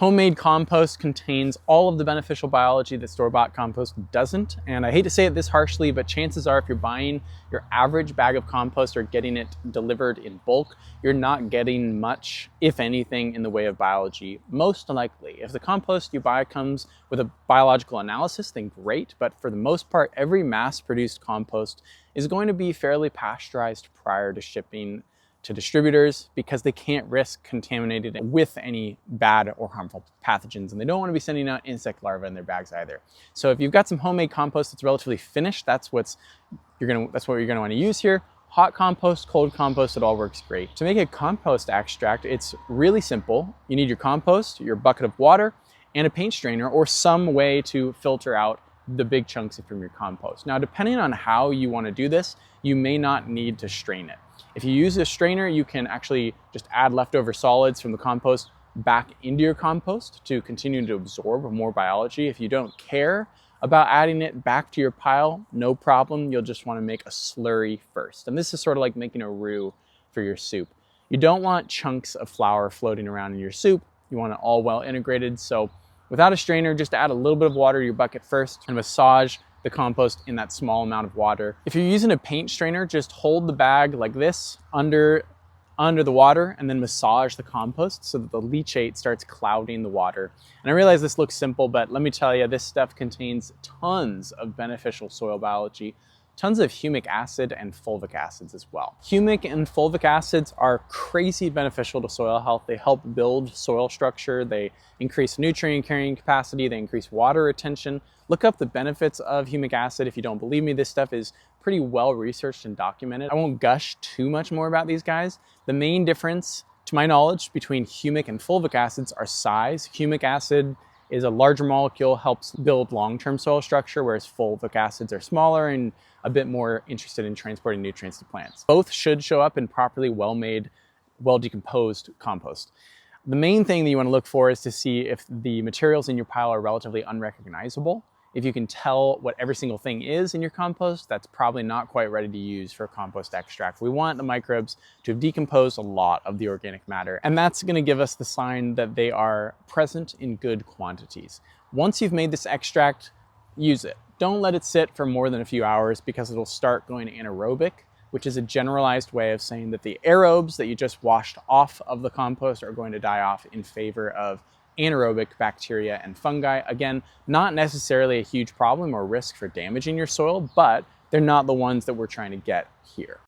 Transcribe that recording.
Homemade compost contains all of the beneficial biology that store-bought compost doesn't. And I hate to say it this harshly, but chances are if you're buying your average bag of compost or getting it delivered in bulk, you're not getting much, if anything, in the way of biology. Most likely, if the compost you buy comes with a biological analysis, then great. But for the most part, every mass-produced compost is going to be fairly pasteurized prior to shipping to distributors because they can't risk contaminating it with any bad or harmful pathogens, and they don't want to be sending out insect larvae in their bags either. So if you've got some homemade compost that's relatively finished, that's what you're gonna want to use here. Hot compost, cold compost, it all works great. To make a compost extract, it's really simple. You need your compost, your bucket of water, and a paint strainer or some way to filter out the big chunks from your compost. Now, depending on how you want to do this, you may not need to strain it. If you use a strainer, you can actually just add leftover solids from the compost back into your compost to continue to absorb more biology. If you don't care about adding it back to your pile, no problem. You'll just want to make a slurry first. And this is sort of like making a roux for your soup. You don't want chunks of flour floating around in your soup. You want it all well integrated. So without a strainer, just add a little bit of water to your bucket first and massage the compost in that small amount of water. If you're using a paint strainer, just hold the bag like this under the water and then massage the compost so that the leachate starts clouding the water. And I realize this looks simple, but let me tell you, this stuff contains tons of beneficial soil biology, tons of humic acid and fulvic acids as well. Humic and fulvic acids are crazy beneficial to soil health. They help build soil structure. They increase nutrient carrying capacity. They increase water retention. Look up the benefits of humic acid if you don't believe me. This stuff is pretty well researched and documented. I won't gush too much more about these guys. The main difference, to my knowledge, between humic and fulvic acids are size. Humic acid is a larger molecule, helps build long-term soil structure, whereas fulvic acids are smaller and a bit more interested in transporting nutrients to plants. Both should show up in properly well-made, well-decomposed compost. The main thing that you want to look for is to see if the materials in your pile are relatively unrecognizable. If you can tell what every single thing is in your compost, that's probably not quite ready to use for a compost extract. We want the microbes to have decomposed a lot of the organic matter, and that's going to give us the sign that they are present in good quantities. Once you've made this extract, use it. Don't let it sit for more than a few hours because it'll start going anaerobic, which is a generalized way of saying that the aerobes that you just washed off of the compost are going to die off in favor of anaerobic bacteria and fungi. Again, not necessarily a huge problem or risk for damaging your soil, but they're not the ones that we're trying to get here.